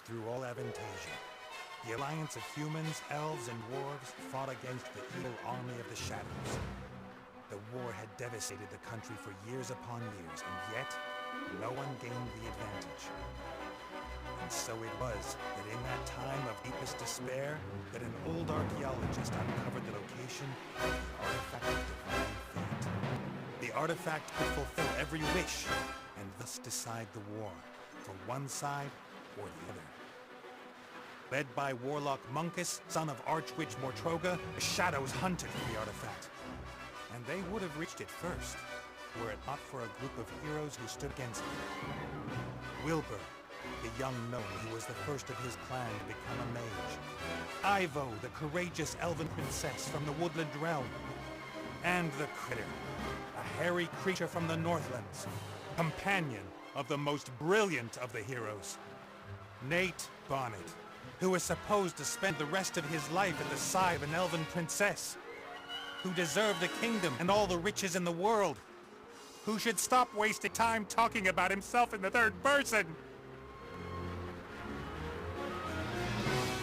through all Avantasia. The alliance of humans, elves, and dwarves fought against the evil army of the Shadows. The war had devastated the country for years upon years, and yet, no one gained the advantage. And so it was that in that time of deepest despair, that an old archaeologist uncovered the location of the artifact of divine fate. The artifact could fulfill every wish, and thus decide the war, for one side or the other. Led by Warlock Munkus, son of Archwitch Mortroga, the Shadows hunted for the artifact. And they would have reached it first, were it not for a group of heroes who stood against them. Wilbur, the young gnome who was the first of his clan to become a mage. Ivo, the courageous elven princess from the Woodland Realm. And the Critter, a hairy creature from the Northlands, companion of the most brilliant of the heroes, Nate Bonnet, who was supposed to spend the rest of his life at the side of an elven princess, who deserved the kingdom and all the riches in the world, who should stop wasting time talking about himself in the third person.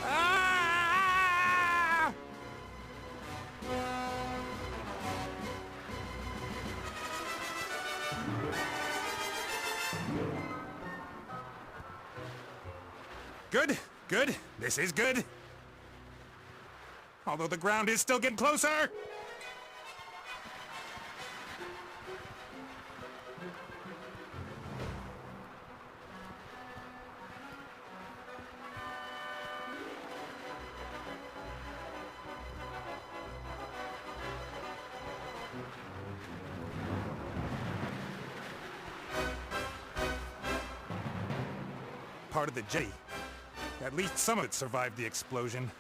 Ah! Good, good. This is good. Although the ground is still getting closer. Part of the jetty. At least some of it survived the explosion.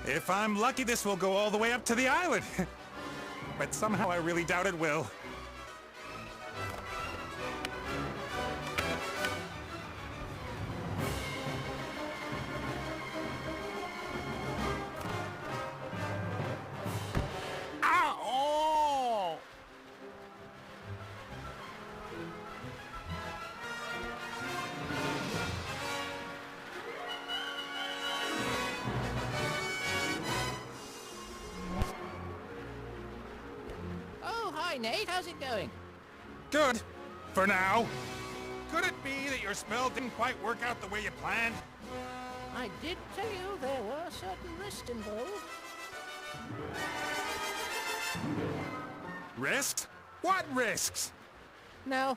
If I'm lucky, this will go all the way up to the island. But somehow I really doubt it will. Hi, Nate. How's it going? Good. For now. Could it be that your spell didn't quite work out the way you planned? I did tell you there were certain risks involved. Risks? What risks? Now,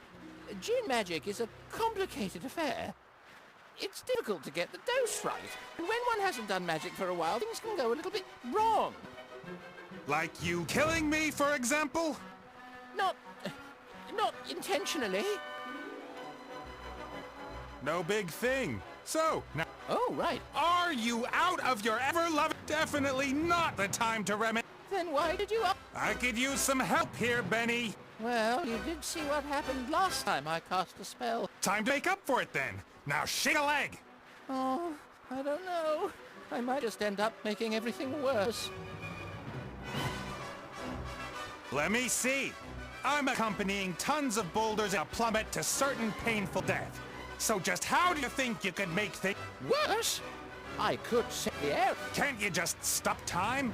gene magic is a complicated affair. It's difficult to get the dose right. And when one hasn't done magic for a while, things can go a little bit wrong. Like you killing me, for example? Not intentionally. No big thing. So, now... Oh, right. Are you out of your ever-loving... Definitely not the time to reminisce. Then why did you up... I could use some help here, Benny. Well, you did see what happened last time I cast a spell. Time to make up for it, then. Now shake a leg. Oh, I don't know. I might just end up making everything worse. Let me see. I'm accompanying tons of boulders in a plummet to certain painful death. So just how do you think you could make things... Worse? I could set the air... Can't you just stop time?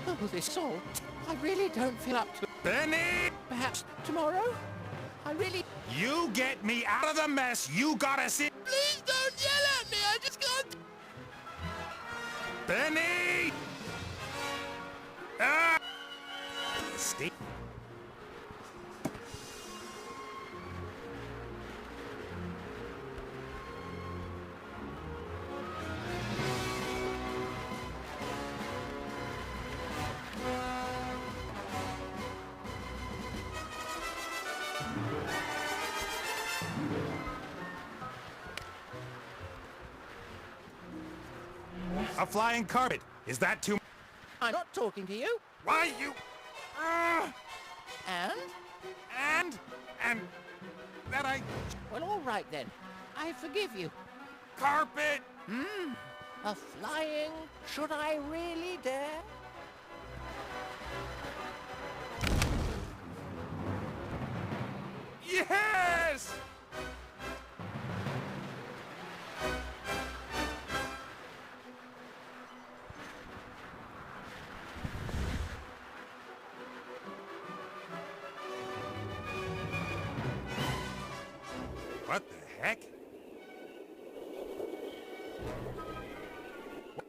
Oh, this is all... I really don't feel up to it. Benny! Perhaps tomorrow? I really... You get me out of the mess you gotta see... Please don't yell at me, I just can't... Benny! Ah! Steve. A flying carpet. Is that too... I'm not talking to you. Why you... And? And... That I... Well, all right then. I forgive you. Carpet! A flying... Should I really dare? What the heck? What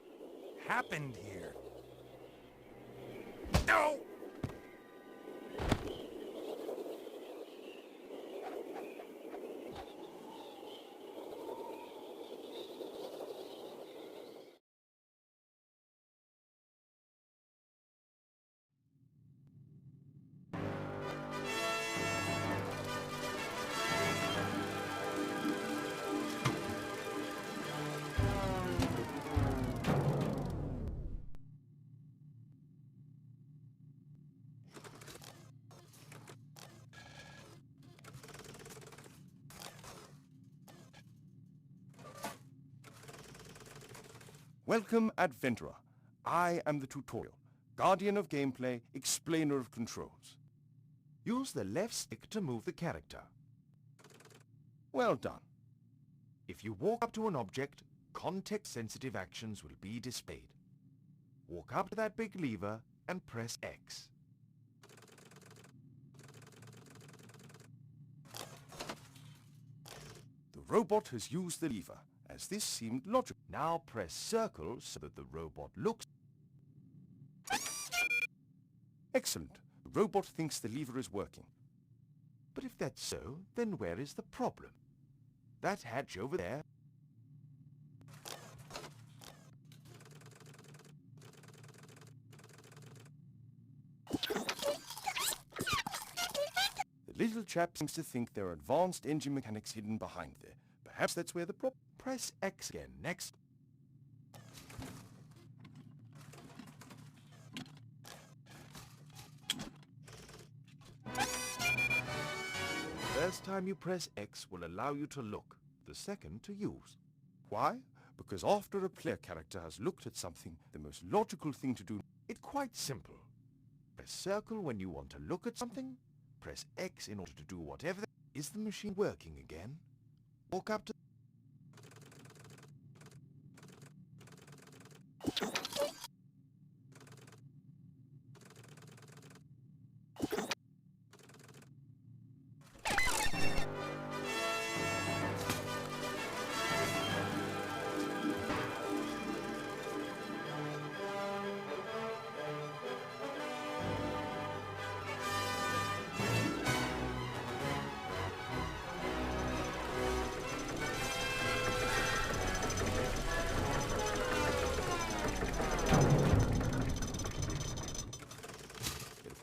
happened here? No! Welcome, Adventurer. I am the tutorial, guardian of gameplay, explainer of controls. Use the left stick to move the character. Well done. If you walk up to an object, context-sensitive actions will be displayed. Walk up to that big lever and press X. The robot has used the lever, as this seemed logical. Now press circle so that the robot looks. Excellent. The robot thinks the lever is working. But if that's so, then where is the problem? That hatch over there. The little chap seems to think there are advanced engine mechanics hidden behind there. Perhaps that's where the problem... Press X again. Next. First time you press X will allow you to look, the second to use. Why? Because after a player character has looked at something, the most logical thing to do... It's quite simple. Press circle when you want to look at something. Press X in order to do whatever. Is the machine working again? Walk up to...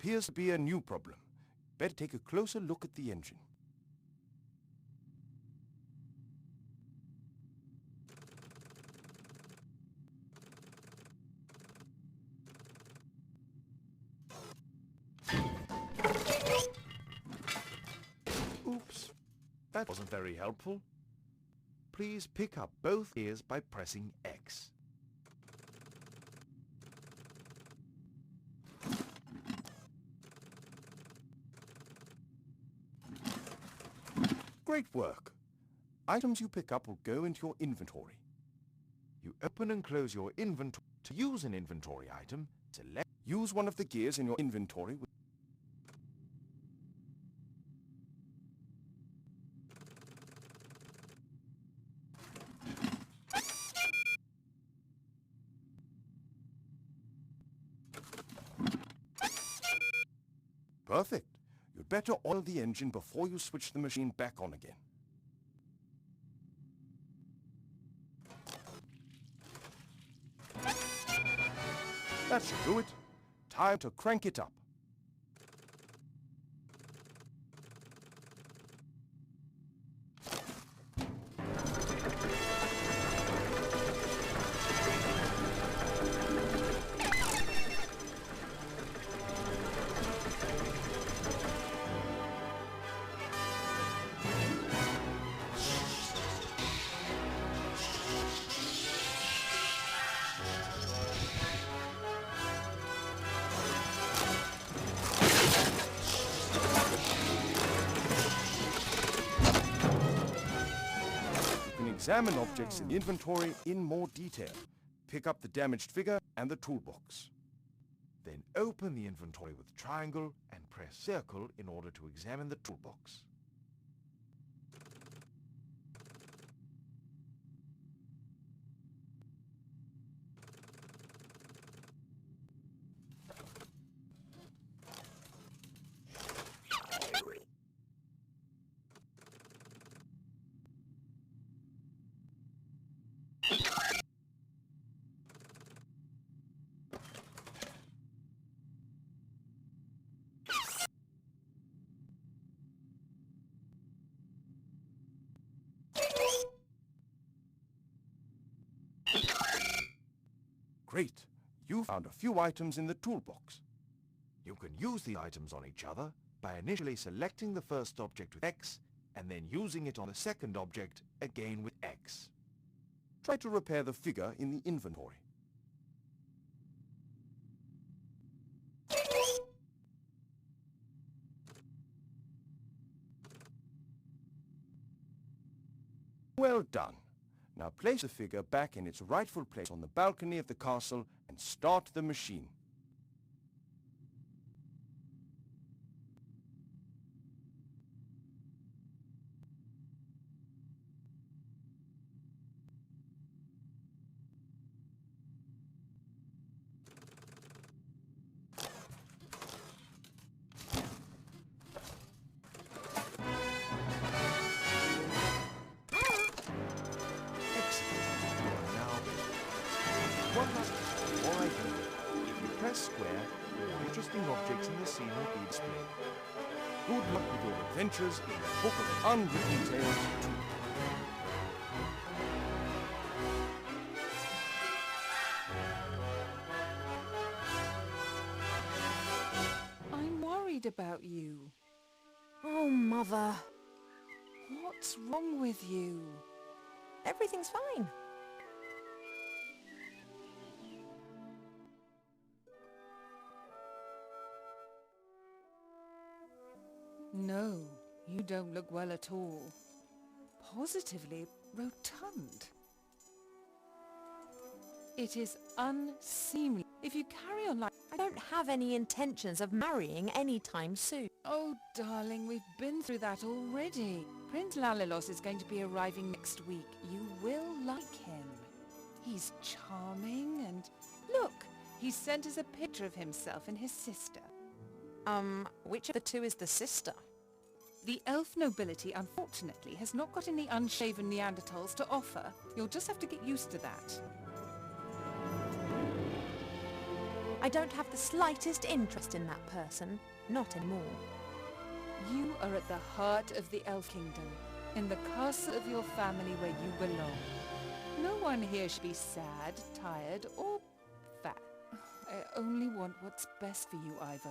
Appears to be a new problem. Better take a closer look at the engine. Oops, that wasn't very helpful. Please pick up both ears by pressing X. Great work. Items you pick up will go into your inventory. You open and close your inventory. To use an inventory item, select... Use one of the gears in your inventory with... Perfect. You'd better oil the engine before you switch the machine back on again. That should do it. Time to crank it up. Examine objects in the inventory in more detail. Pick up the damaged figure and the toolbox. Then open the inventory with triangle and press circle in order to examine the toolbox. Great. You found a few items in the toolbox. You can use the items on each other by initially selecting the first object with X and then using it on the second object again with X. Try to repair the figure in the inventory. Well done. Now place the figure back in its rightful place on the balcony of the castle and start the machine. One last thing before I go. If you press square, all interesting objects in the scene will be displayed. Good luck with your adventures in the Book of Unwritten Tales 2. I'm worried about you. Oh, Mother. What's wrong with you? Everything's fine. No, you don't look well at all. Positively rotund. It is unseemly. If you carry on like... I don't have any intentions of marrying anytime soon. Oh, darling, we've been through that already. Prince Lalilos is going to be arriving next week. You will like him. He's charming and... Look, he sent us a picture of himself and his sister. Which of the two is the sister? The elf nobility, unfortunately, has not got any unshaven Neanderthals to offer. You'll just have to get used to that. I don't have the slightest interest in that person. Not anymore. You are at the heart of the Elf Kingdom, in the castle of your family where you belong. No one here should be sad, tired, or fat. I only want what's best for you, Ivo.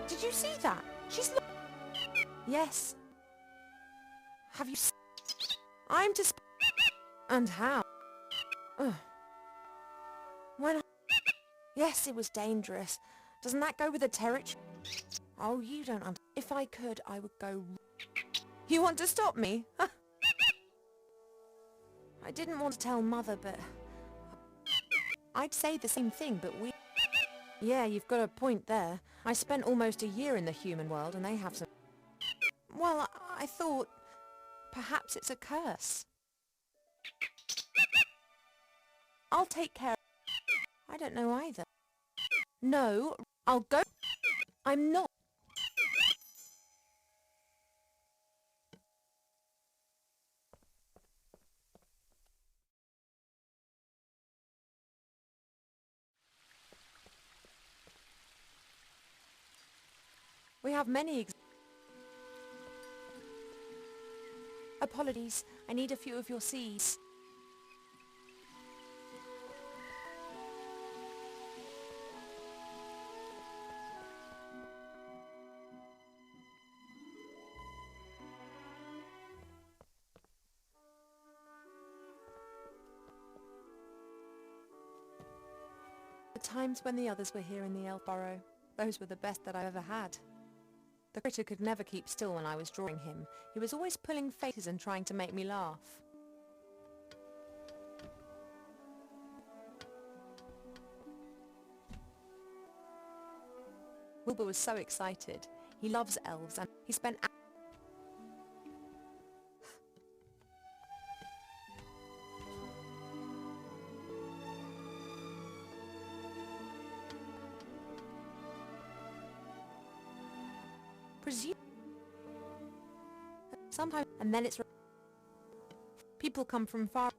Did you see that? She's Yes. Have you I'm to And how? Ugh. When Yes, it was dangerous. Doesn't that go with the territory? Oh, you don't If I could, I would go... You want to stop me? I didn't want to tell Mother, but... I'd say the same thing, but we... Yeah, you've got a point there. I spent almost a year in the human world and they have some... Well, I thought... Perhaps it's a curse. I'll take care... I don't know either. No, I'll go... I'm not... We have many Apologies, I need a few of your seeds. The times when the others were here in the Elf Burrow, those were the best that I ever had. The critter could never keep still when I was drawing him. He was always pulling faces and trying to make me laugh. Wilbur was so excited. He loves elves and he spent presume. Sometimes, and then it's... People come from far...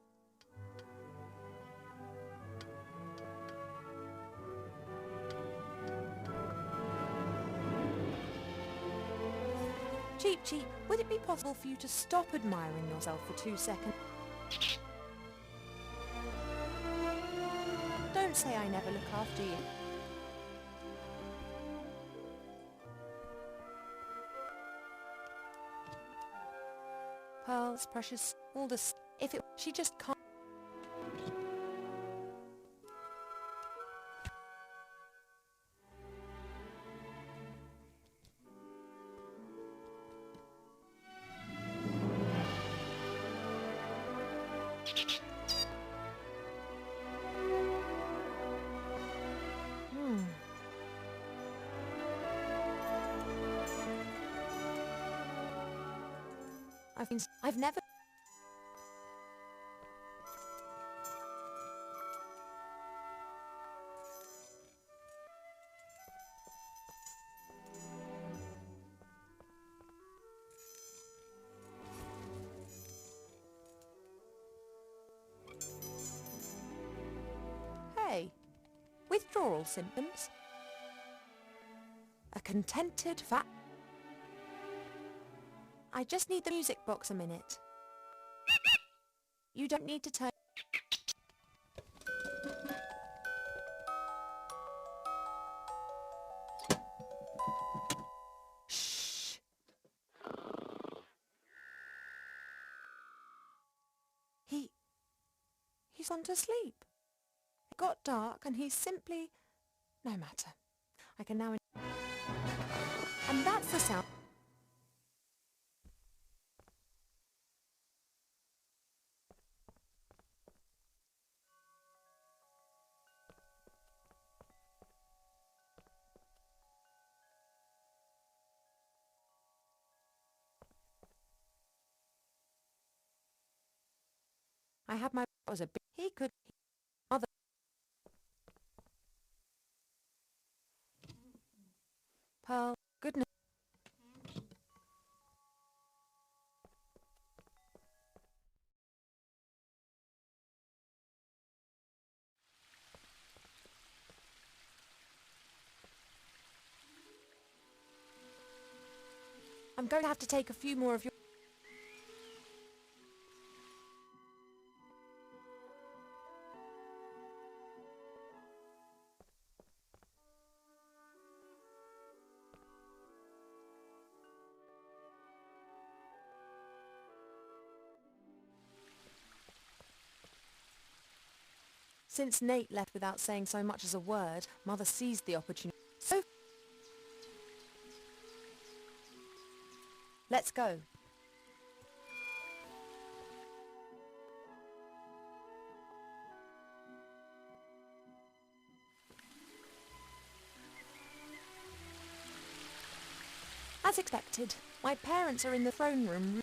Cheep, Cheep, would it be possible for you to stop admiring yourself for 2 seconds? Don't say I never look after you. Pearls, precious, all this... If it... She just can't... I've never... Hey, withdrawal symptoms? A contented fat... I just need the music box a minute. You don't need to turn... Shh. He's gone to sleep. It got dark and he's simply... No matter. I can now... And that's the sound... I had my... was a bit... He could... Mother... Pearl, goodness... I'm going to have to take a few more of your... Since Nate left without saying so much as a word, Mother seized the opportunity. So... Let's go. As expected, my parents are in the throne room.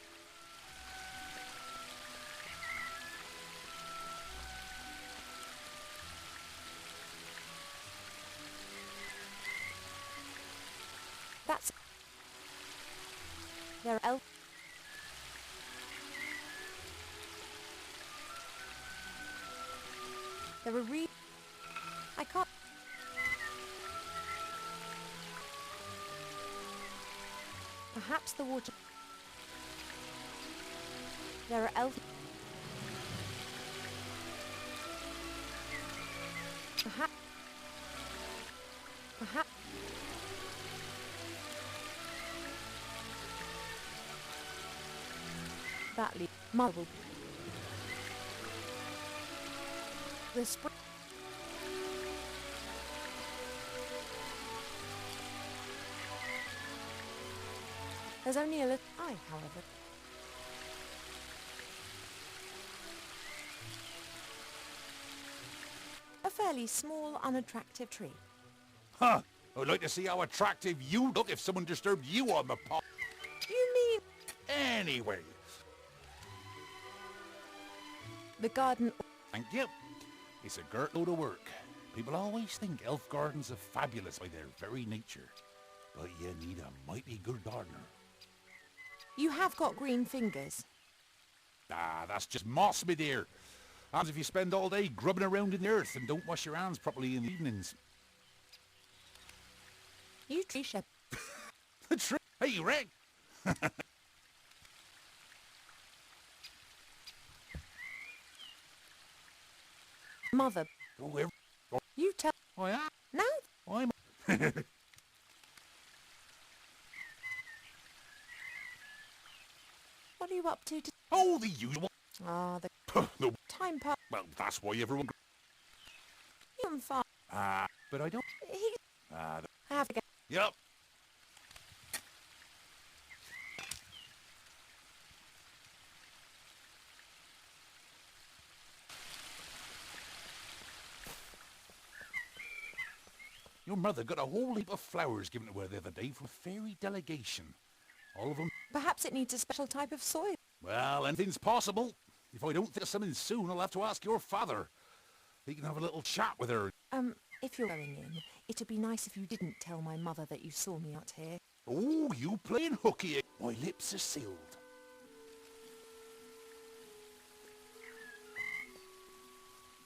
That's... There are elves. There are I can't... Perhaps the water... There are elves... Perhaps... That leaves... Mother will... The spring... There's only a little... however... A fairly small, unattractive tree. Huh! I'd like to see how attractive you look if someone disturbed you on the pot. You mean... Anyway. The garden... Thank you. It's a girt load of work. People always think elf gardens are fabulous by their very nature. But you need a mighty good gardener. You have got green fingers. Ah, that's just moss, me dear. As if you spend all day grubbing around in the earth and don't wash your hands properly in the evenings. You tree shepherd. The tree. Hey, Rick! Mother. Oh, where? Oh, You tell. yeah. Now. I'm... What are you up to? Oh, the usual. Ah, the No, time pass. well, that's why everyone... You and far. But I don't... He. Have to get. Yep. Your mother got a whole heap of flowers given to her the other day from a fairy delegation. All of them... Perhaps it needs a special type of soil. Well, anything's possible. If I don't think of something soon, I'll have to ask your father. He can have a little chat with her. If you're going in, it'd be nice if you didn't tell my mother that you saw me out here. Oh, you playing hooky. My lips are sealed.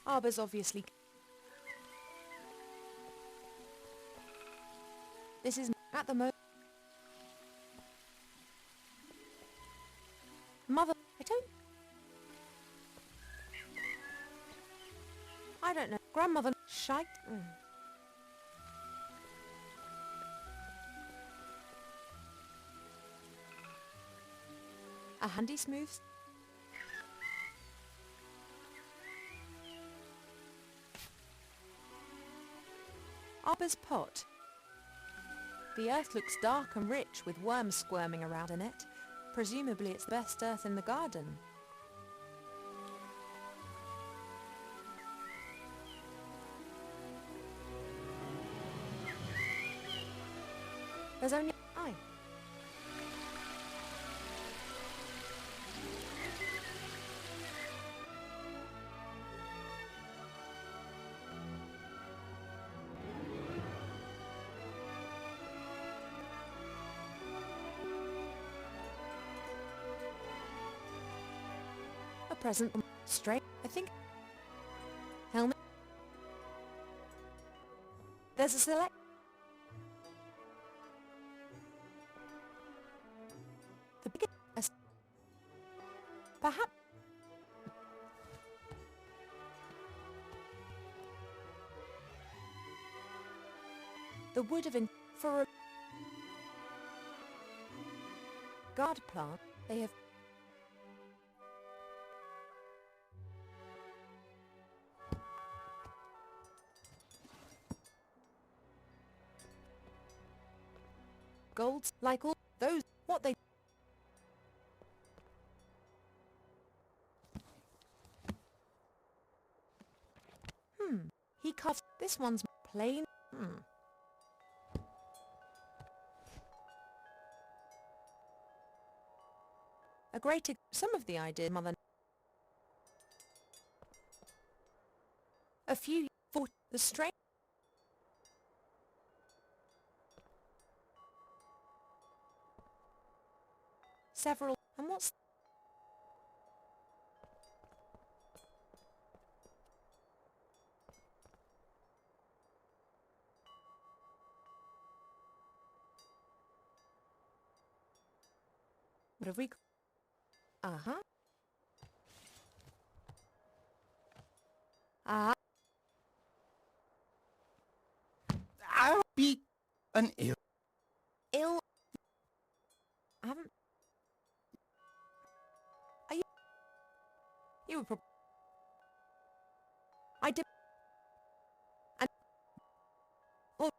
Arbor's obviously... This is at the moment. Mother, I don't know. Grandmother, shite. A handy smooth. Arbor's pot. The earth looks dark and rich with worms squirming around in it. Presumably it's the best earth in the garden. There's only I. A present straight, I think. Helmet. There's a select. The biggest. Perhaps. The wood of for a guard plant, they have. Golds, like all those, what they... He cuts. This one's plain. A greater... Some of the idea, mother... A few... For the strength... Several... And what's... What have we... Uh-huh. I'll be an ill. Ill... I haven't... Are you... You were I did... And... Oh...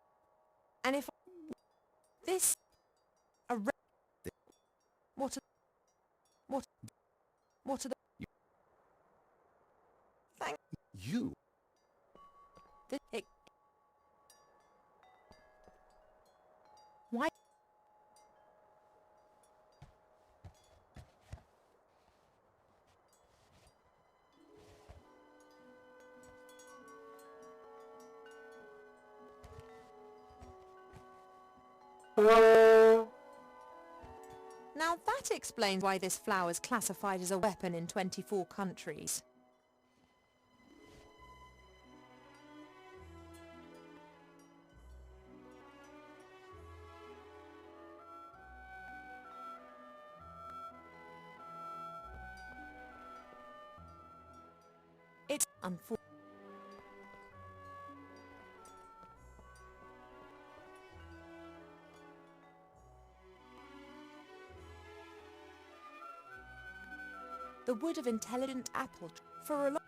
And if... This... A... What are... What are the... Thank... You? It... Why... Now that explains why this flower is classified as a weapon in 24 countries. It's unfortunate. The wood of intelligent apple for a lot.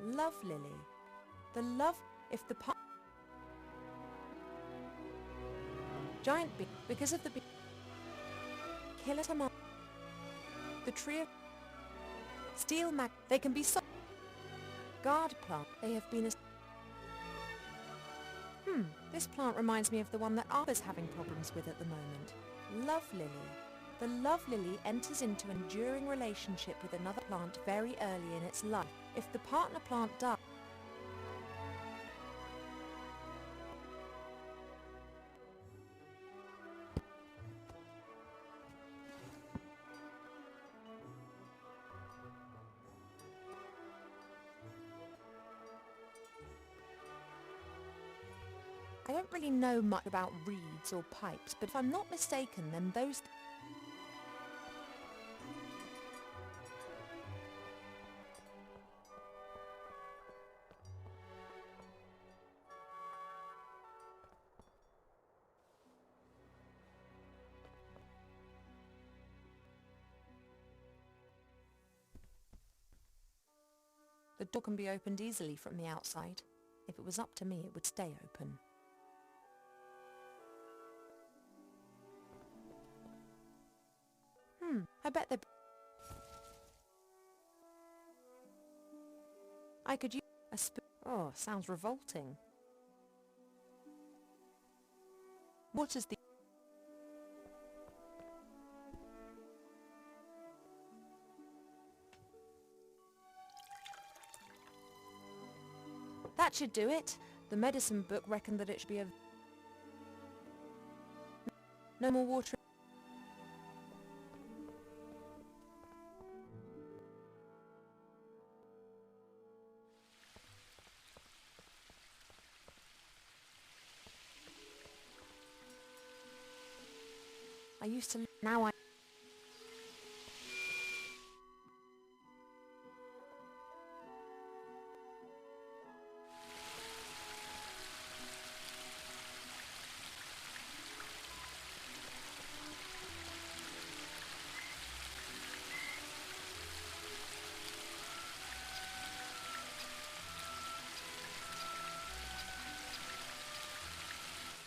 Love lily. The love if the giant bee because of the bee. Killer tomato. The tree of steel mag. They can be guard plant. They have been This plant reminds me of the one that Arthur's having problems with at the moment. Love lily. The love lily enters into an enduring relationship with another plant very early in its life. If the partner plant dies, I don't really know much about reeds or pipes, but if I'm not mistaken, then those... The door can be opened easily from the outside. If it was up to me, it would stay open. I bet they... I could use a spoon. Oh, sounds revolting. What is the... That should do it. The medicine book reckoned that it should be a... No more water. I used to... Now I...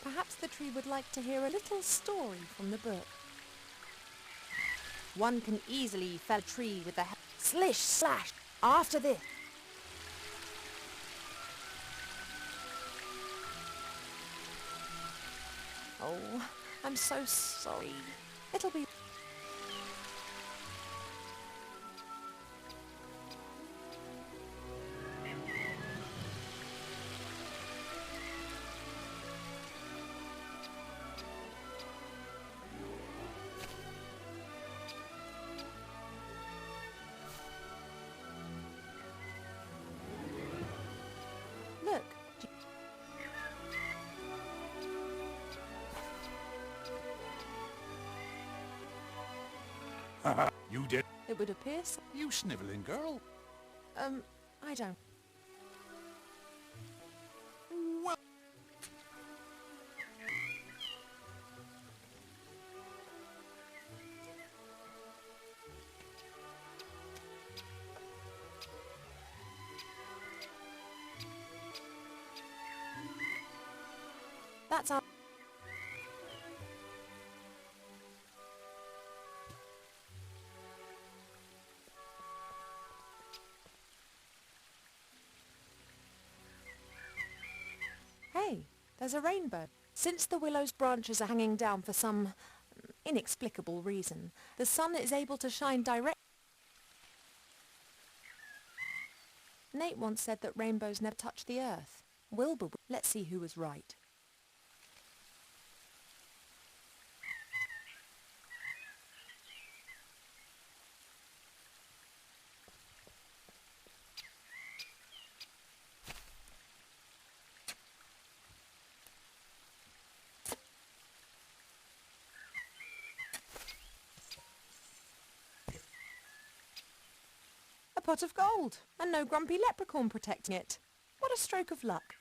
Perhaps the tree would like to hear a little story from the book. One can easily fell a tree with a slish slash after this. Oh, I'm so sorry. It'll be... Look. You did. It would appear so. You snivelling girl. I don't. Well, That's our... Hey, there's a rainbow. Since the willow's branches are hanging down for some inexplicable reason, the sun is able to shine direct. Nate once said that rainbows never touch the earth. Wilbur. Let's see who was right. A pot of gold, and no grumpy leprechaun protecting it. What a stroke of luck.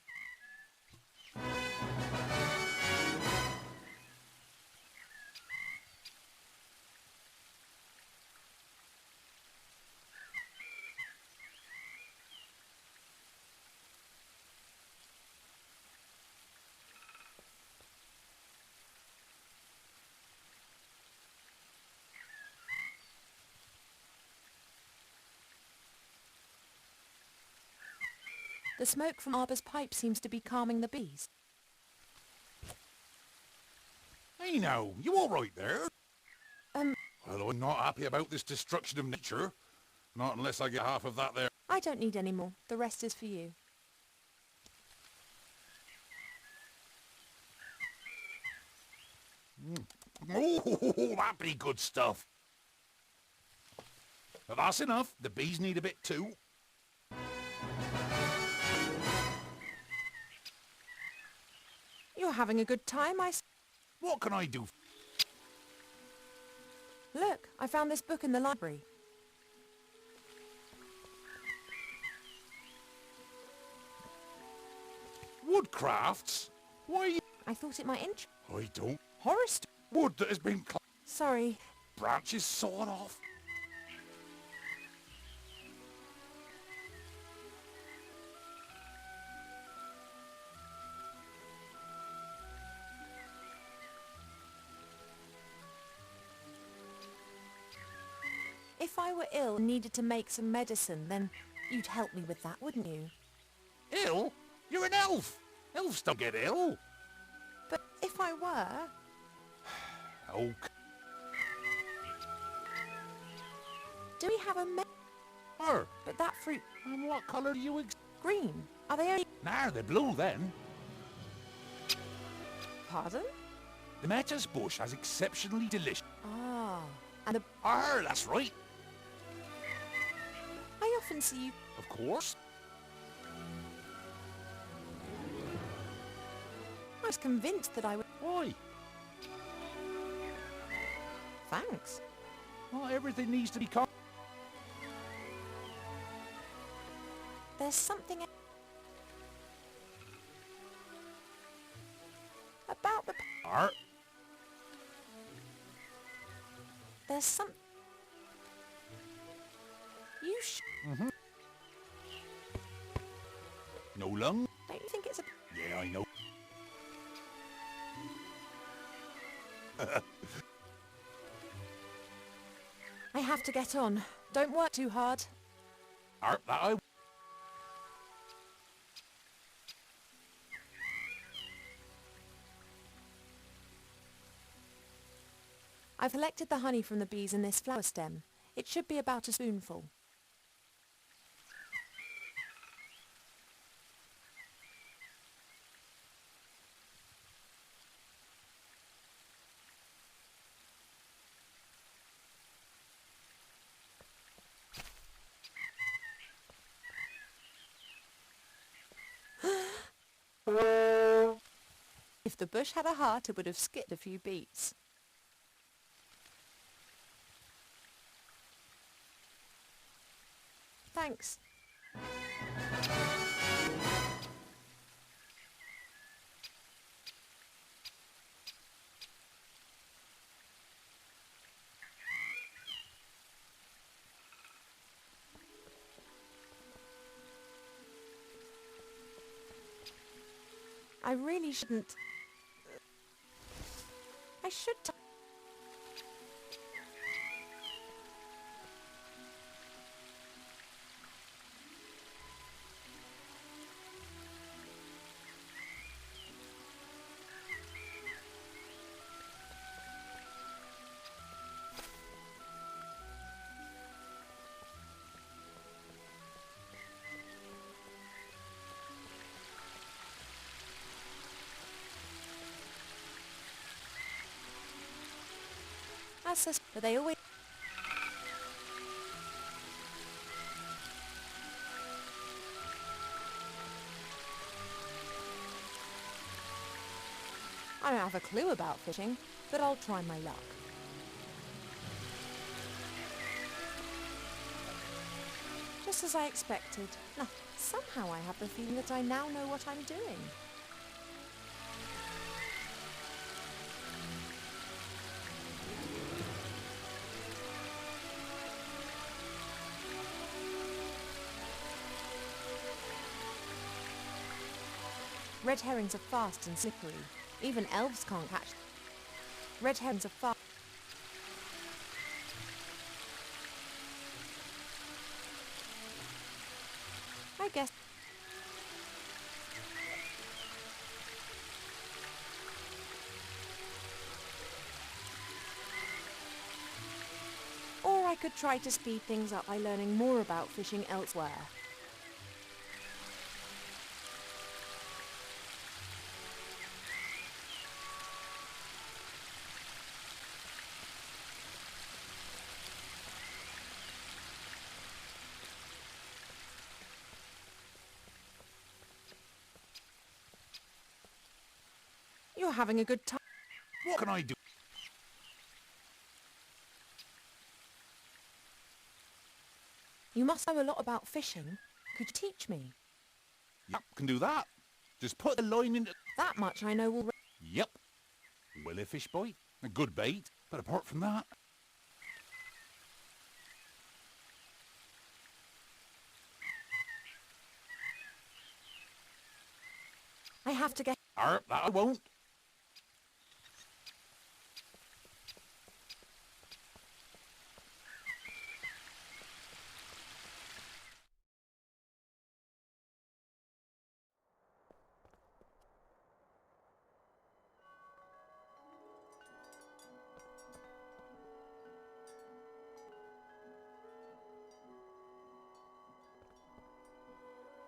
The smoke from Arbor's pipe seems to be calming the bees. Hey now, you all right there? Um, Well, I'm not happy about this destruction of nature. Not unless I get half of that there. I don't need any more. The rest is for you. Oh, that'd be good stuff. But that's enough. The bees need a bit too. You're having a good time, What can I do? Look, I found this book in the library. Woodcrafts? Why? I thought it might interest. I don't. Horror Wood that has been Sorry. branches sawn off. If I were ill and needed to make some medicine, then you'd help me with that, wouldn't you? Ill? You're an elf. Elves don't get ill. But if I were... Oh, Do we have a her. But that fruit... And what colour do you green. Are they only... Nah, they're blue then. Pardon? The Metis bush has exceptionally delicious... Ah. And the... That's right. I often see you... Of course. I was convinced that I would... Why? Thanks. Not everything needs to be There's something... about the... Art. There's some... You No lung? Don't you think it's a... Yeah, I know. I have to get on. Don't work too hard. Art that I... I've collected the honey from the bees in this flower stem. It should be about a spoonful. If the bush had a heart, it would have skipped a few beats. Thanks. I really shouldn't. I should. but they always... I don't have a clue about fishing, but I'll try my luck. Just as I expected. Now, somehow I have the feeling that I now know what I'm doing. Red herrings are fast and slippery. Even elves can't catch them. Red herrings are fast. I guess. Or I could try to speed things up by learning more about fishing elsewhere. You're having a good time. What can I do? You must know a lot about fishing. Could you teach me? Yep, can do that. Just put the line in. That much I know already. Yep. Will a fish bite? A good bait. But apart from that... I have to get... That I won't.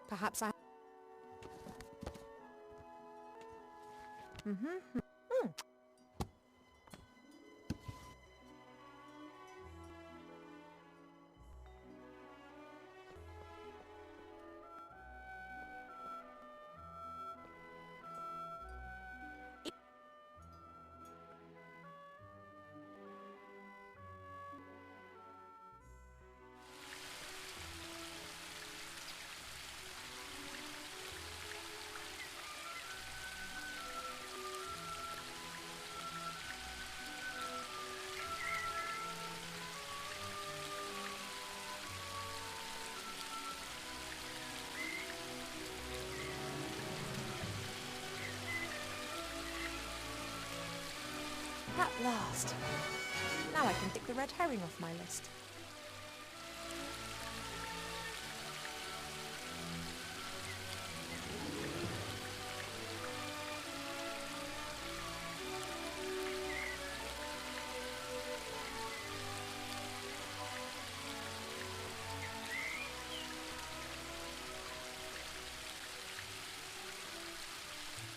Perhaps I... At last. Now I can tick the red herring off my list.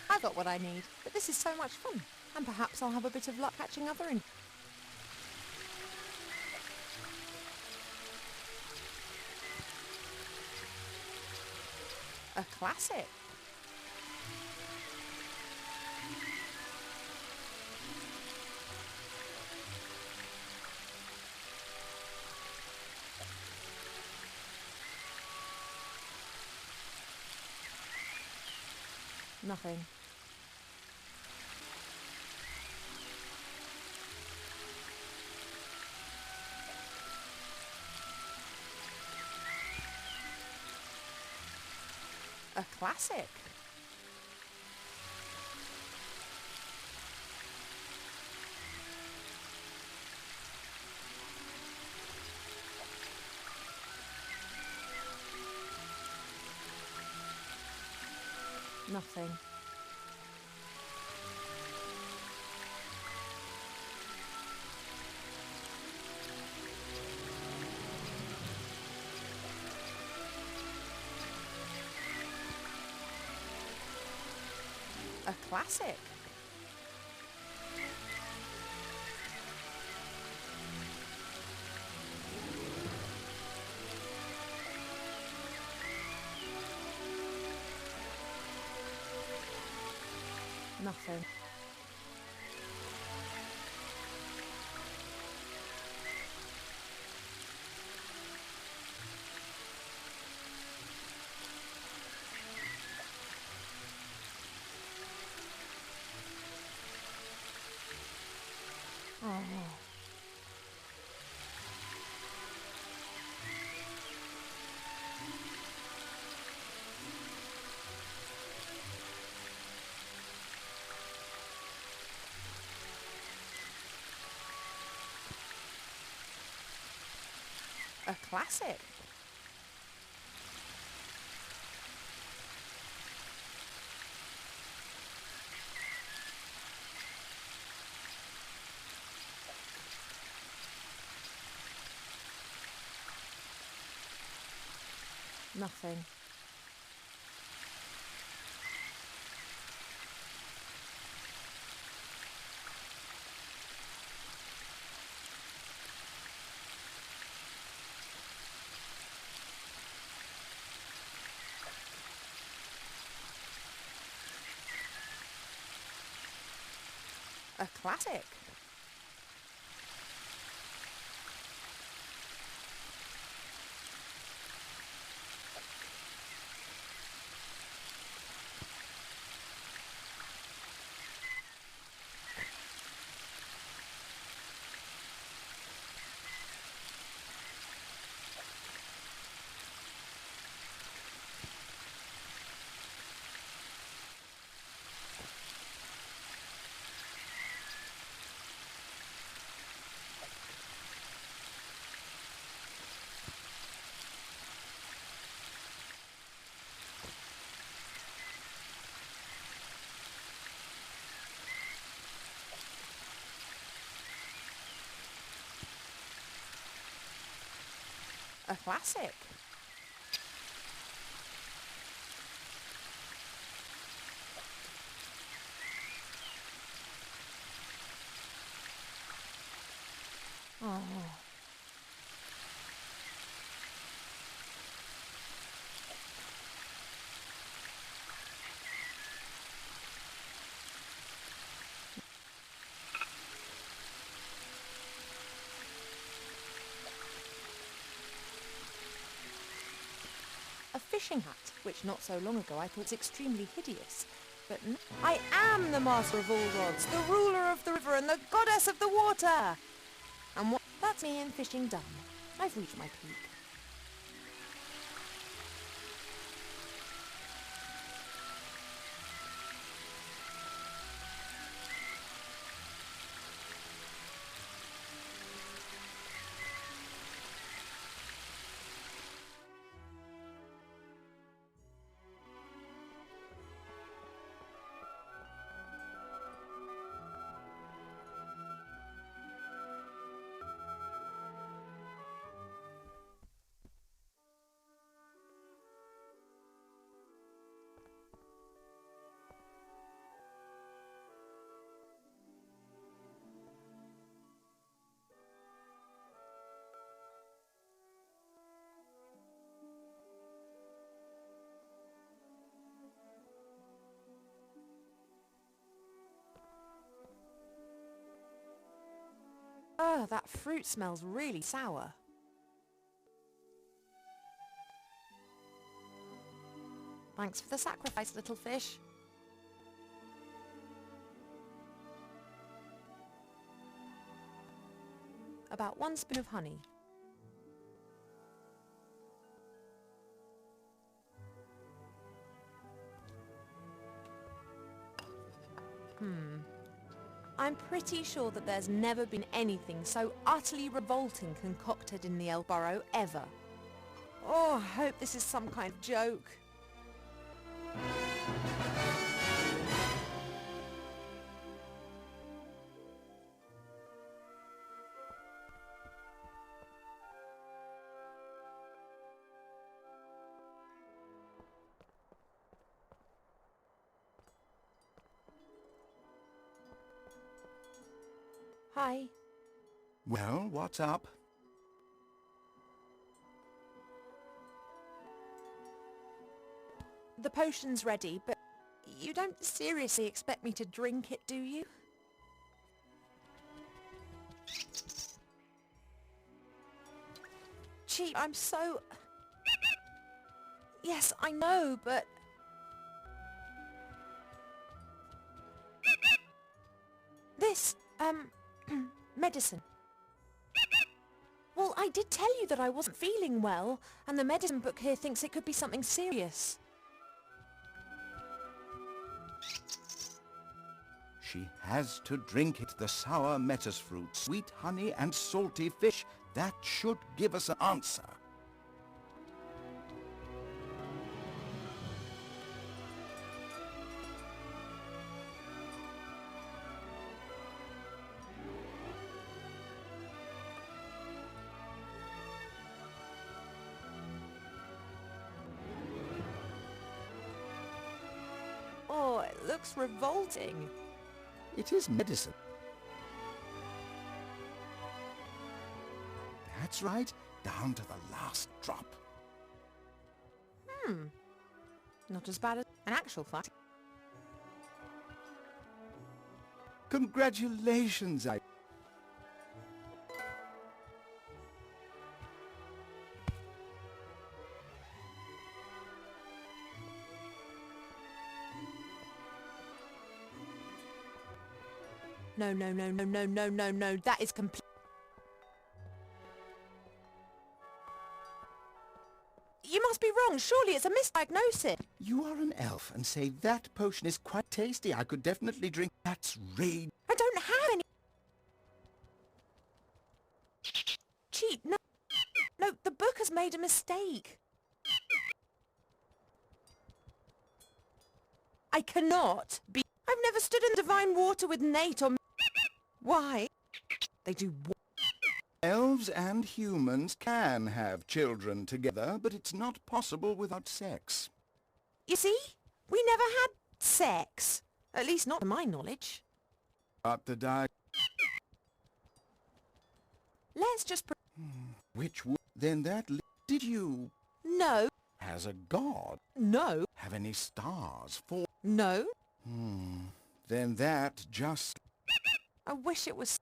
I've got what I need, but this is so much fun. And perhaps I'll have a bit of luck catching other in... A classic. Nothing. A classic. Nothing. A classic. Nothing. Oh. A classic. Nothing. A classic. A classic. Oh. A fishing hat, which not so long ago I thought was extremely hideous. But I am the master of all gods, the ruler of the river and the goddess of the water! And what? That's me and fishing done. I've reached my peak. Oh, that fruit smells really sour. Thanks for the sacrifice, little fish. About 1 spoon of honey. I'm pretty sure that there's never been anything so utterly revolting concocted in the Elburrow ever. Oh, I hope this is some kind of joke. Hi. Well, what's up? The potion's ready, but You don't seriously expect me to drink it, do you? Cheap, I'm so... Yes, I know, but... This, medicine. Well, I did tell you that I wasn't feeling well, and the medicine book here thinks it could be something serious. She has to drink it, the sour metis fruit, sweet honey and salty fish. That should give us an answer. Oh, it looks revolting. It is medicine. That's right, down to the last drop. Not as bad as an actual fact. Congratulations, No, no, no, no, no, no, no, no. That is complete. You must be wrong. Surely it's a misdiagnosis. You are an elf and say that potion is quite tasty. I could definitely drink. That's rage. I don't have any. Cheat. No. No, the book has made a mistake. I cannot be... I've never stood in divine water with Nate or... Why? They do what? Elves and humans can have children together, but it's not possible without sex. You see? We never had sex. At least not to my knowledge. But the Let's just... Which would... Then that... Did you... No. Has a god... No. Have any stars for... No. Then that just... I wish it was...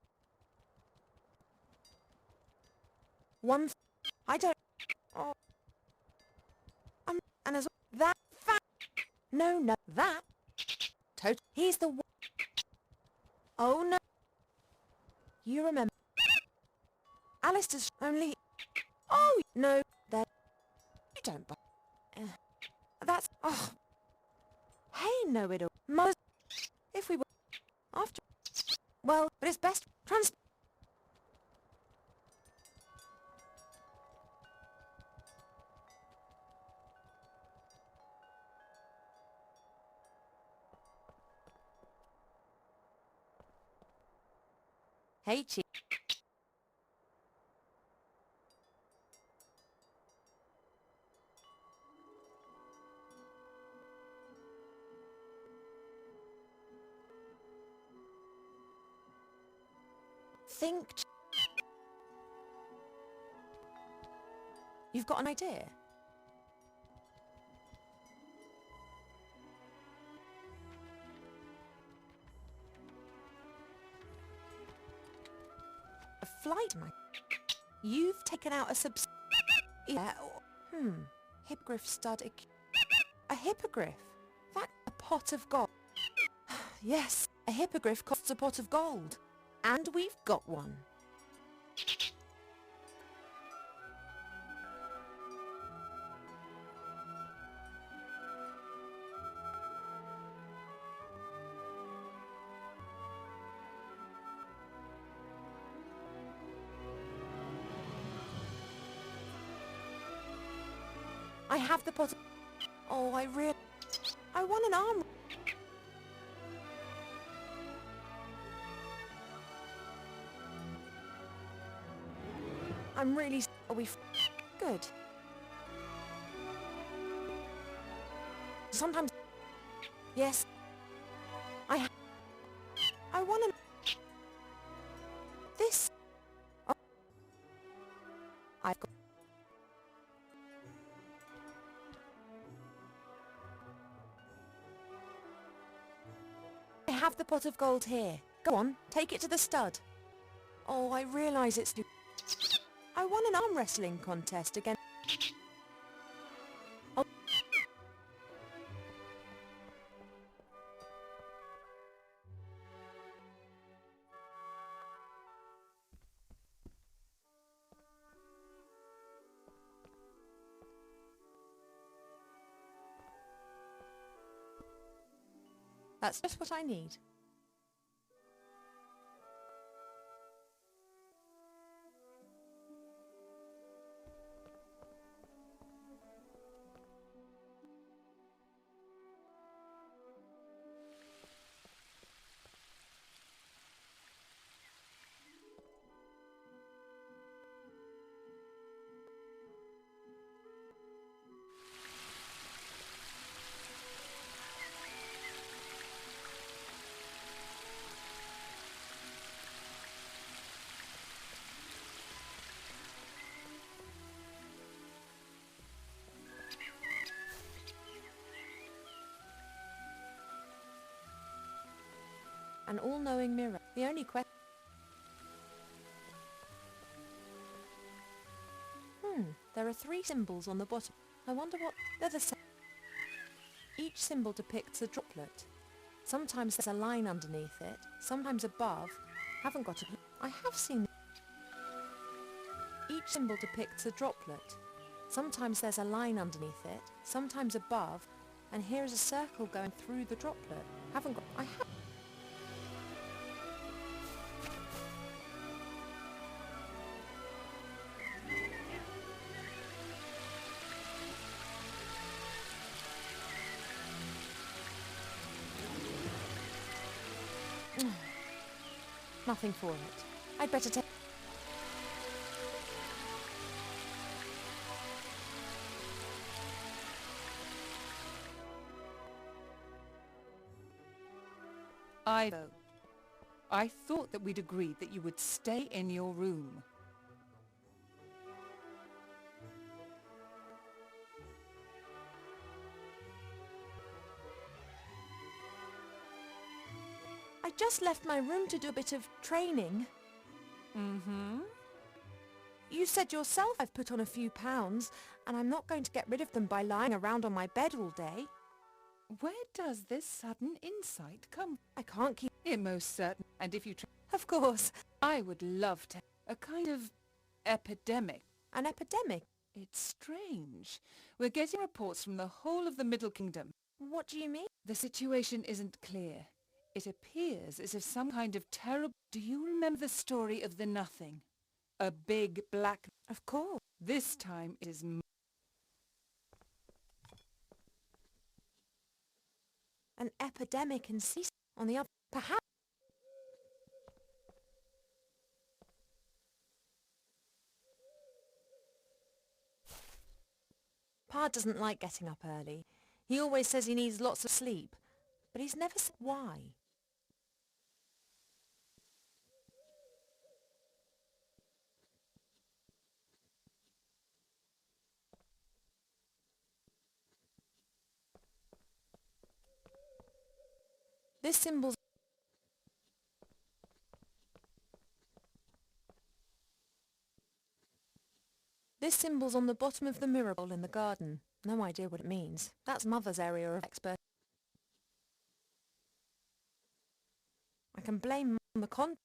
One... I don't... Oh. And as... That... No, no. That... He's the one... Oh, no. You remember... Alistair's only... Oh, no. That... You don't... That's... Oh... Hey, know-it-all. Mother... If we were... After... Well, but it's best... Hey, Chief. Think... You've got an idea? A flight night? You've taken out a Yeah, Hippogriff stud... A hippogriff? That's a pot of gold. Yes, a hippogriff costs a pot of gold. And we've got one. I have the pot. Oh, I want an arm. I'm really... Are we... Good. Sometimes... Yes. I want to... This... Oh. I've got... have the pot of gold here. Go on, take it to the stud. Oh, I realise it's... I won an arm wrestling contest against... Oh. That's just what I need. An all-knowing mirror. The only question... There are 3 symbols on the bottom. I wonder what... They're the same. Each symbol depicts a droplet. Sometimes there's a line underneath it, sometimes above. Haven't got a... I have seen... Each symbol depicts a droplet. Sometimes there's a line underneath it, sometimes above, and here is a circle going through the droplet. Haven't got... I have... Nothing for it. I'd better take... I thought that we'd agreed that you would stay in your room. I just left my room to do a bit of training. Mm-hmm. You said yourself I've put on a few pounds, and I'm not going to get rid of them by lying around on my bed all day. Where does this sudden insight come? I can't keep... It most certain. And if you Of course. I would love to. A kind of epidemic. An epidemic? It's strange. We're getting reports from the whole of the Middle Kingdom. What do you mean? The situation isn't clear. It appears as if some kind of terrible... Do you remember the story of the Nothing? A big black... Of course. This time it is... An epidemic in sea... On the other... Perhaps... Pa doesn't like getting up early. He always says he needs lots of sleep. But he's never said why. This symbol's... This symbol's on the bottom of the mirror bowl in the garden. No idea what it means. That's Mother's area of expert. I can blame Mum on the con...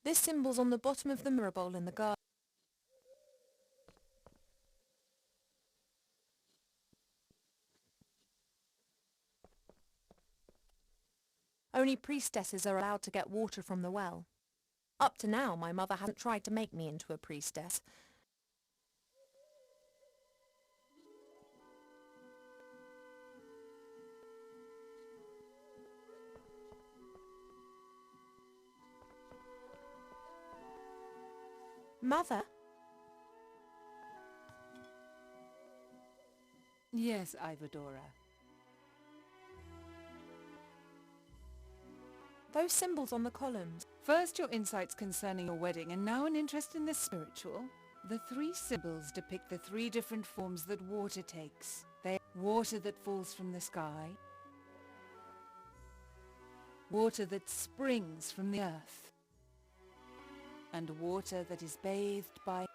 This symbol's on the bottom of the mirror bowl in the garden. Only priestesses are allowed to get water from the well. Up to now, my mother hasn't tried to make me into a priestess. Mother? Yes, Ivadora. Those symbols on the columns. First your insights concerning your wedding, and now an interest in the spiritual. The 3 symbols depict the 3 different forms that water takes. They are water that falls from the sky, water that springs from the earth, and water that is bathed by...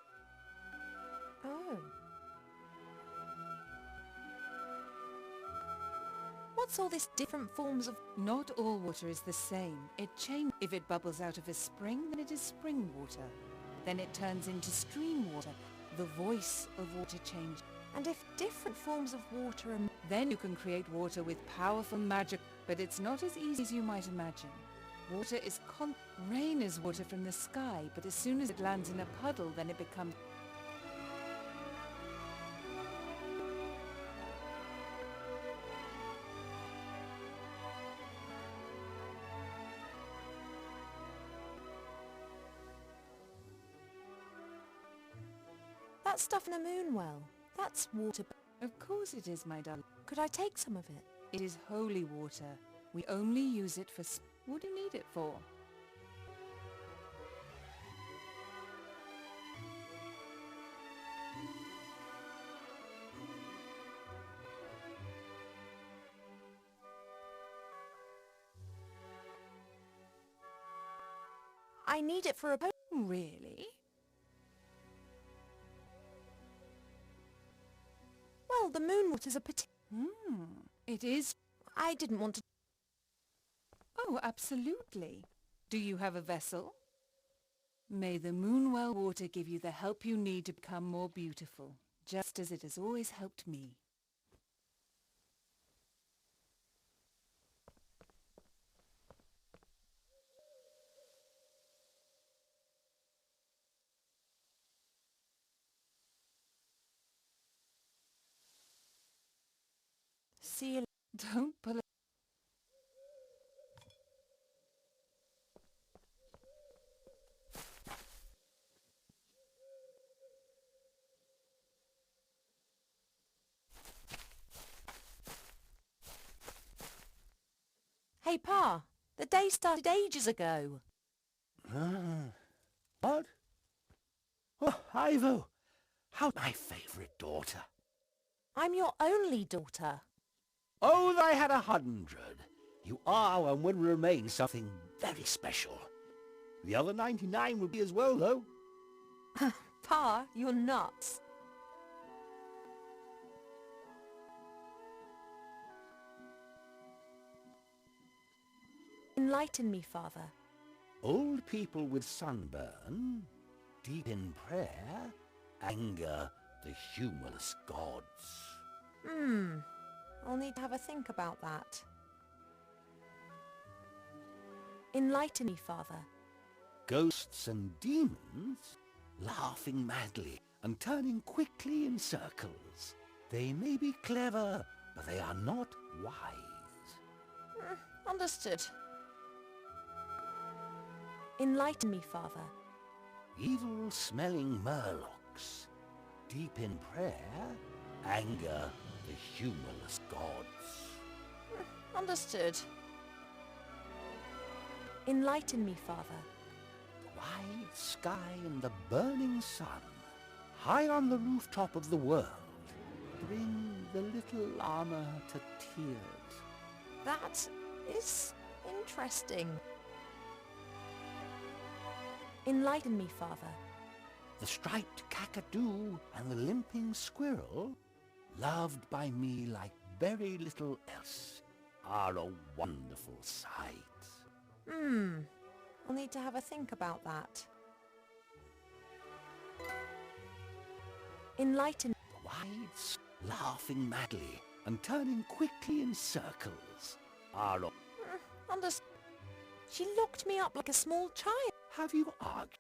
Oh. What's all this different forms of... Not all water is the same. It changes. If it bubbles out of a spring, then it is spring water. Then it turns into stream water. The voice of water changes. And if different forms of water are... Then you can create water with powerful magic. But it's not as easy as you might imagine. Water is Rain is water from the sky, but as soon as it lands in a puddle, then it becomes... That stuff in the moon well. That's water. Of course it is, my darling. Could I take some of it? It is holy water. We only use it for... What do you need it for? I need it for a... Really? Well, the moon water's a It is... I didn't want to... Oh, absolutely. Do you have a vessel? May the Moonwell water give you the help you need to become more beautiful, just as it has always helped me. See you... Don't pull it. Hey, Pa. The day started ages ago. What? Oh, Ivo, how's my favourite daughter? I'm your only daughter. Oh, I had 100. You are and will remain something very special. The other 99 will be as well, though. Pa, you're nuts. Enlighten me, Father. Old people with sunburn, deep in prayer, anger the humorless gods. I'll need to have a think about that. Enlighten me, Father. Ghosts and demons, laughing madly and turning quickly in circles. They may be clever, but they are not wise. Understood. Enlighten me, Father. Evil-smelling murlocs, deep in prayer, anger the humorless gods. Understood. Enlighten me, Father. The wide sky and the burning sun, high on the rooftop of the world, bring the little llama to tears. That is interesting. Enlighten me, Father. The striped kakadu and the limping squirrel, loved by me like very little else, are a wonderful sight. I'll need to have a think about that. Enlighten... The wides, laughing madly and turning quickly in circles, are a... Understood. She looked me up like a small child. Have you argued?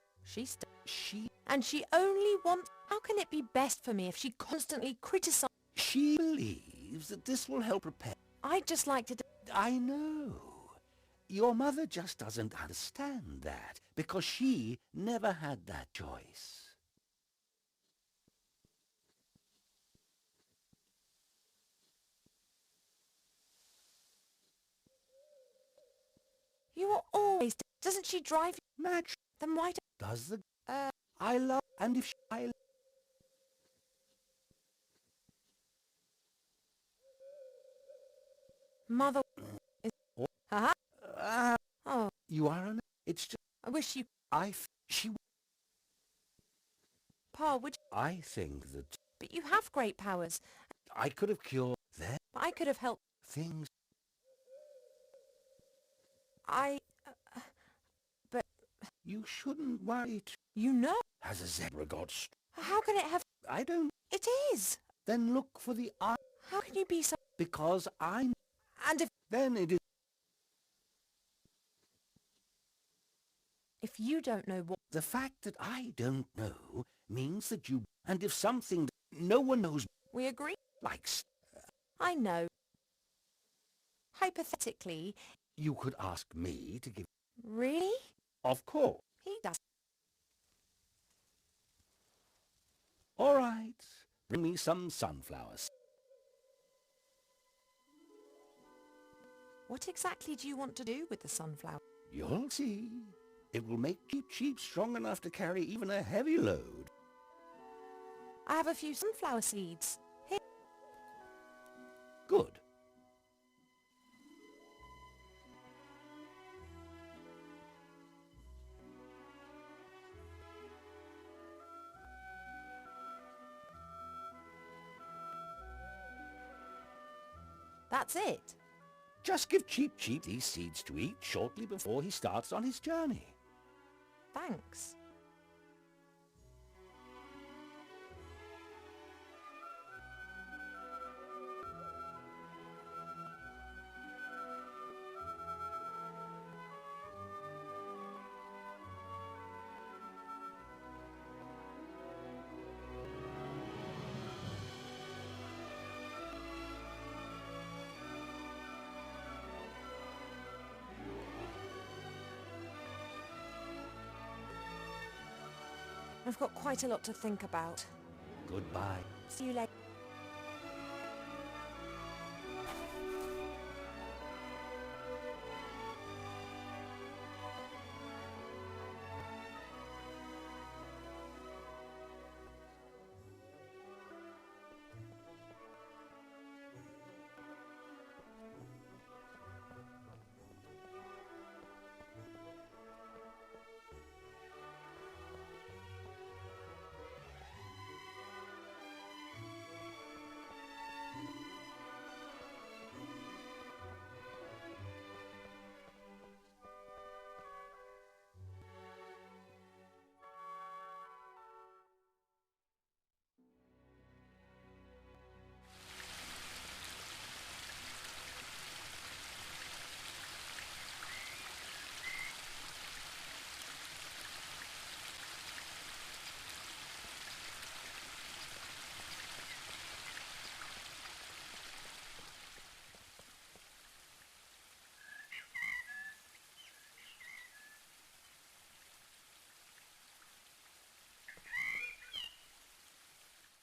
She... And she only wants... How can it be best for me if she constantly criticizes... She believes that this will help repair... I'd just like to... I know. Your mother just doesn't understand that, because she never had that choice. You are always... Doesn't she drive you? Match Then why do... does the... I love... And if I... Mother... is... Haha. Oh, You are an... It's just... I wish you... She... Pa, would you... I think that But you have great powers. I could have cured their But I could have helped... things. But... You shouldn't worry. You know. Has a zebra got... How can it have... I don't... It is. Then look for the eye. How can you be so... Because I'm... And if... Then it is... If you don't know what... The fact that I don't know means that you... And if something that no one knows... We agree? Likes... I know. Hypothetically... You could ask me to give... Really? Of course. He does. All right. Bring me some sunflowers. What exactly do you want to do with the sunflower? You'll see. It will make you cheap strong enough to carry even a heavy load. I have a few sunflower seeds. Here. Good. That's it. Just give Cheep Cheep these seeds to eat shortly before he starts on his journey. Thanks. I've got quite a lot to think about. Goodbye. See you later.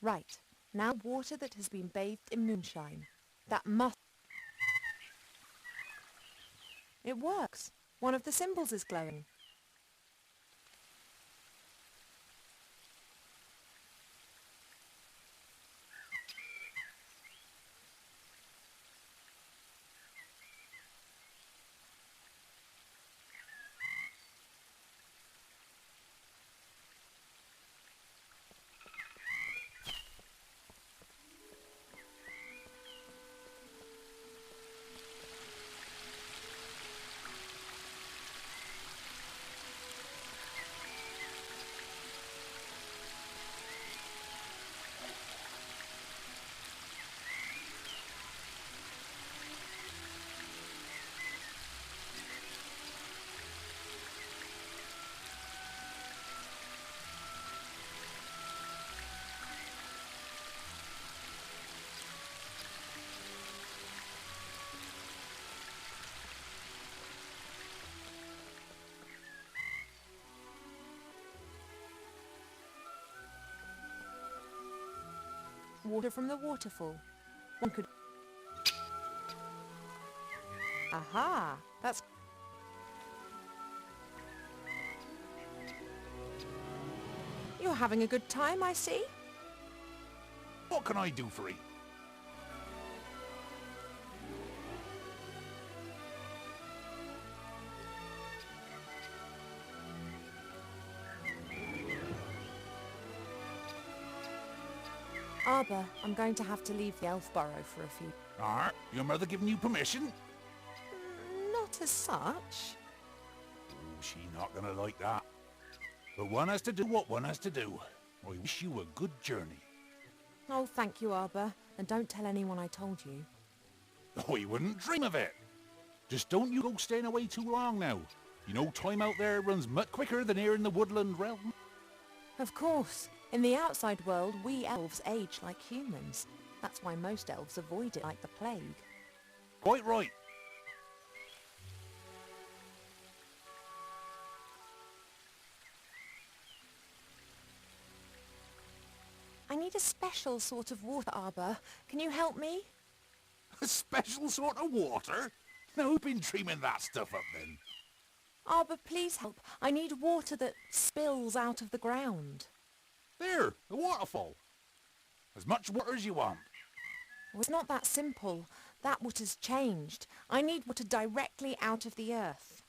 Right. Now water that has been bathed in moonshine. That must... It works. One of the symbols is glowing. Water from the waterfall. One could... Aha! That's... having a good time, I see. What can I do for you? Arbor, I'm going to have to leave the elf burrow for a few... Alright, your mother giving you permission? Not as such. Oh, she not gonna like that. But one has to do what one has to do. I wish you a good journey. Oh, thank you, Arbor. And don't tell anyone I told you. Oh, you wouldn't dream of it. Just don't you go staying away too long now. You know, time out there runs much quicker than here in the woodland realm. Of course. In the outside world, we elves age like humans. That's why most elves avoid it like the plague. Quite right. I need a special sort of water, Arbor. Can you help me? A special sort of water? Now, who's been dreaming that stuff up then? Arbor, please help. I need water that spills out of the ground. There, the waterfall. As much water as you want. Well, it's not that simple. That water's changed. I need water directly out of the earth.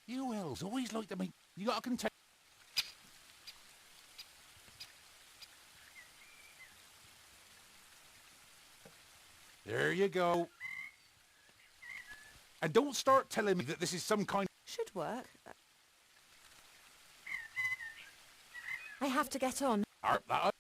You elves always like to make... You gotta contain... There you go. And don't start telling me that this is some kind... Should work. I have to get on. That...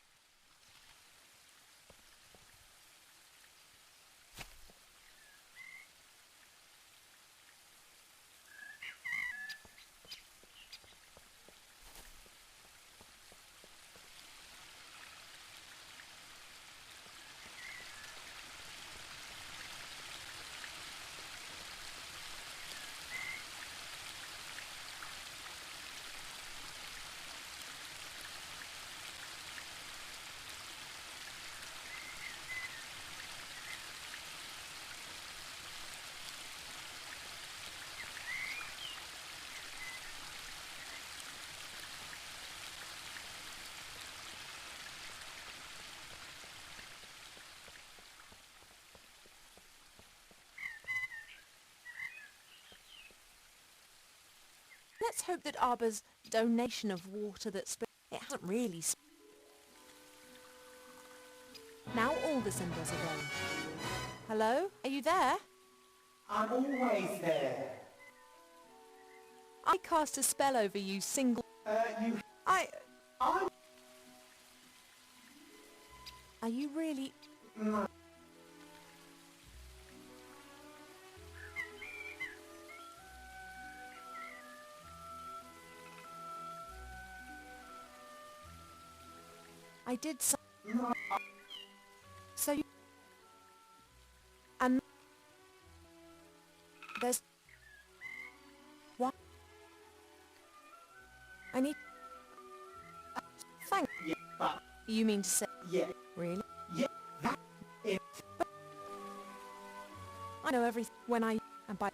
Let's hope that Arbor's donation of water that it hasn't really Now all the symbols are gone. Hello? Are you there? I'm always there. I cast a spell over you, single... You... I... I... Are you really... No. I did so... No. So you... And... There's... What? I need... Thank... Yeah, but... You mean to say... Yeah. Really? Yeah, that... It... I know everything when I... And by...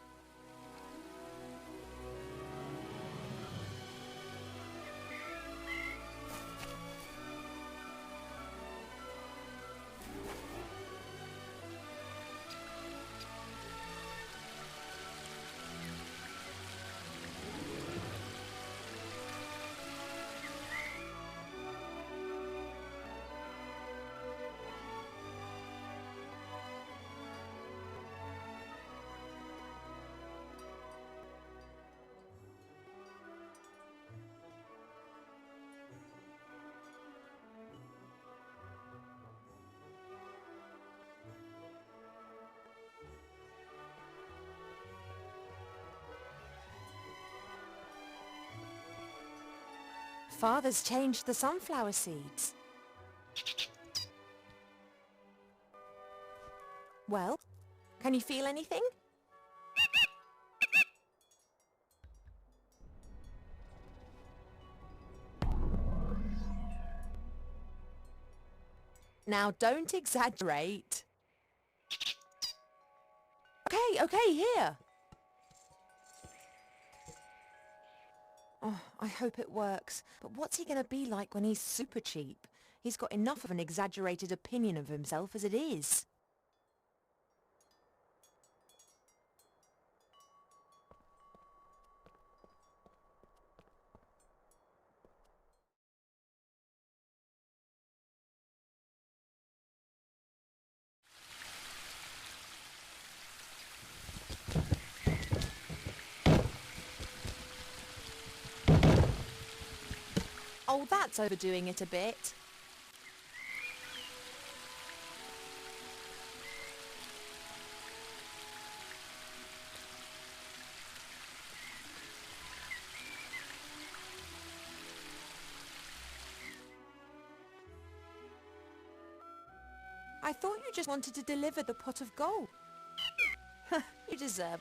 Father's changed the sunflower seeds. Well, can you feel anything? Now don't exaggerate. Okay, here. Oh, I hope it works. But what's he gonna be like when he's super cheap? He's got enough of an exaggerated opinion of himself as it is. Oh, that's overdoing it a bit. I thought you just wanted to deliver the pot of gold. You deserve.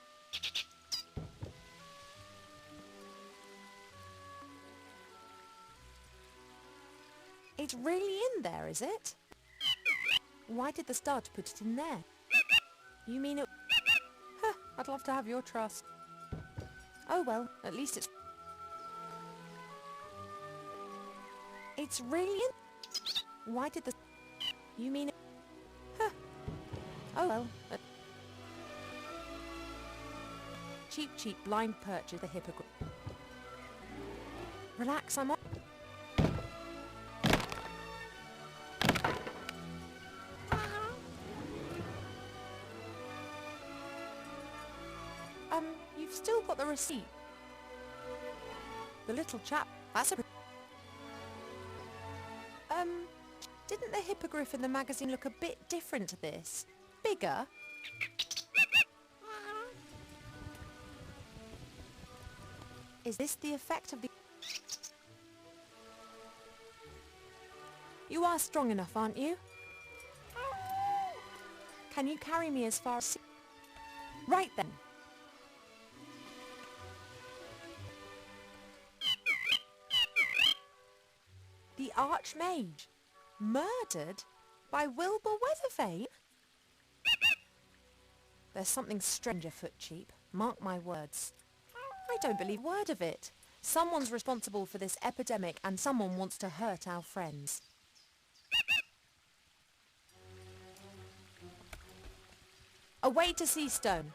It's really in there, is it? Why did the stud put it in there? You mean it... Huh, I'd love to have your trust. Oh well, at least it's... It's really in... Why did the... You mean it... Huh. Oh well. Cheap, cheap, blind purchase, the hypocrite. Relax, I'm on... You've still got the receipt. The little chap, that's a... Didn't the hippogriff in the magazine look a bit different to this? Bigger? Is this the effect of the... You are strong enough, aren't you? Can you carry me as far as... Right then. The Archmage, murdered by Wilbur Weathervane? There's something strange afoot, Cheap. Mark my words. I don't believe a word of it. Someone's responsible for this epidemic and someone wants to hurt our friends. Away to Seastone.